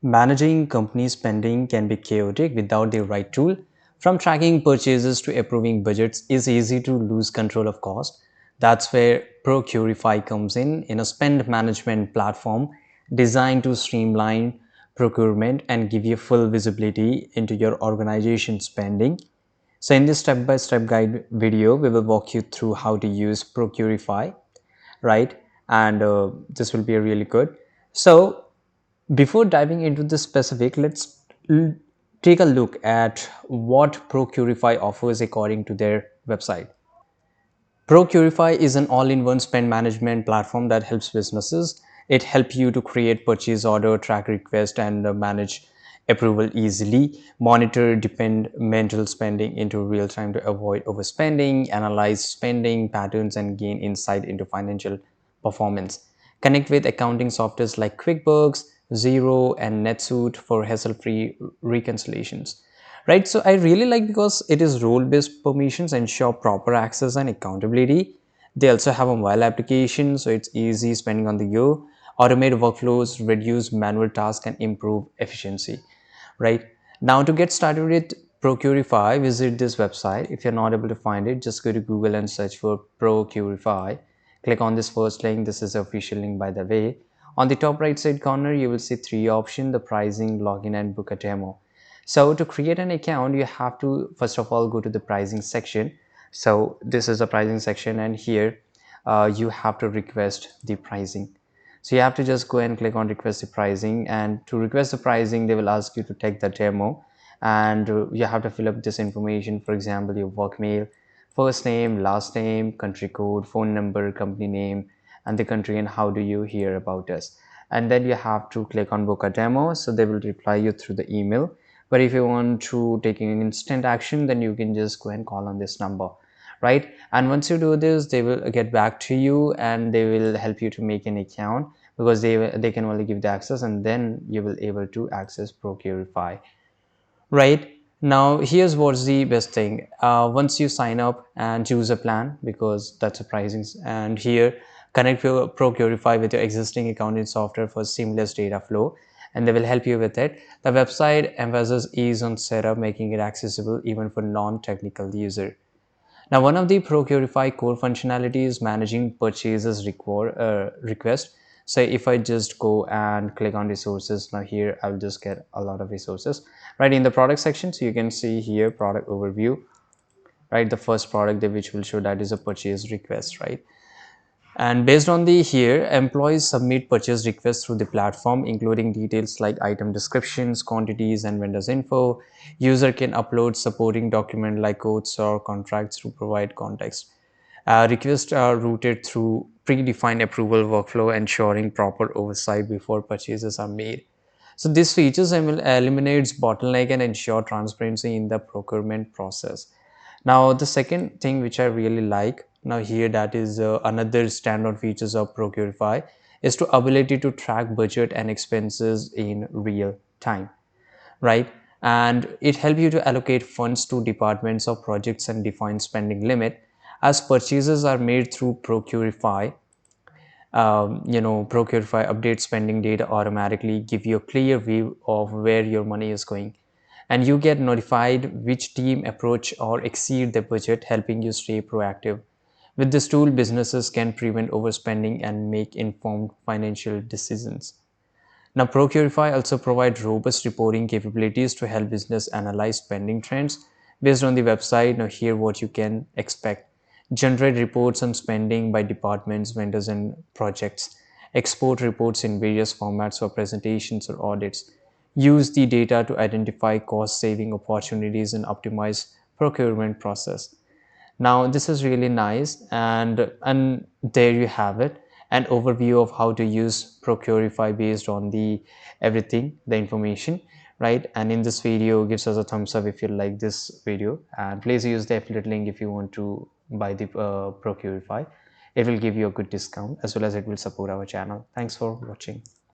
Managing company spending can be chaotic without the right tool. From tracking purchases to approving budgets, it's easy to lose control of cost. That's where Procurify comes in a spend management platform designed to streamline procurement and give you full visibility into your organization's spending. So in this step-by-step guide video, we will walk you through how to use Procurify, right? And this will be really good. So before diving into the specific, let's take a look at what Procurify offers according to their website. Procurify is an all-in-one spend management platform that helps businesses. It helps you to create purchase order, track request, and manage approval easily, monitor departmental spending into real time to avoid overspending, analyze spending patterns, and gain insight into financial performance. Connect with accounting softwares like QuickBooks, Xero, and NetSuite for hassle-free reconciliations. Right, so I really like because it is role-based permissions ensure proper access and accountability. They also have a mobile application, so it's easy spending on the go. Automate workflows, reduce manual tasks, and improve efficiency. Right now, to get started with Procurify, visit this website. If you're not able to find it, just go to Google and search for Procurify. Click on this first link. This is the official link, by the way. On the top right side corner, you will see three options: the pricing, login, and book a demo. So to create an account, you have to first of all go to the pricing section. So this is the pricing section, and here you have to request the pricing. So you have to just go and click on request the pricing, and to request the pricing, they will ask you to take the demo, and you have to fill up this information. For example, your work mail, first name, last name, country code, phone number, company name, and the country, and how do you hear about us. And then you have to click on book a demo, so they will reply you through the email. But if you want to take an instant action, then you can just go and call on this number, right? And once you do this, they will get back to you and they will help you to make an account, because they can only give the access, and then you will able to access Procurify. Right now, here's what's the best thing. Once you sign up and choose a plan, because that's surprising, and here connect your Procurify with your existing accounting software for seamless data flow, and they will help you with it. The website emphasizes ease on setup, making it accessible even for non-technical user. Now, one of the Procurify core functionality is managing purchases request. So if I just go and click on resources, now here I'll just get a lot of resources. Right in the product section, so you can see here product overview. Right, the first product which will show that is a purchase request. Right, and based on the here, employees submit purchase requests through the platform, including details like item descriptions, quantities, and vendors info. User can upload supporting document like codes or contracts to provide context. Requests are routed through predefined approval workflow, ensuring proper oversight before purchases are made. So these features eliminates bottleneck and ensure transparency in the procurement process. Now, the second thing which I really like now here, that is another standout features of Procurify, is to ability to track budget and expenses in real time, right? And it helps you to allocate funds to departments or projects and define spending limit. As purchases are made through Procurify, Procurify updates spending data automatically, give you a clear view of where your money is going, and you get notified which team approach or exceed the budget, helping you stay proactive. With this tool, businesses can prevent overspending and make informed financial decisions. Now, Procurify also provides robust reporting capabilities to help business analyze spending trends based on the website. Now, here what you can expect: generate reports on spending by departments, vendors, and projects. Export reports in various formats for presentations or audits. Use the data to identify cost-saving opportunities and optimize procurement process. Now this is really nice, and there you have it, an overview of how to use Procurify based on the everything, the information, right? And in this video, gives us a thumbs up if you like this video, and please use the affiliate link if you want to buy the Procurify. It will give you a good discount, as well as it will support our channel. Thanks for watching.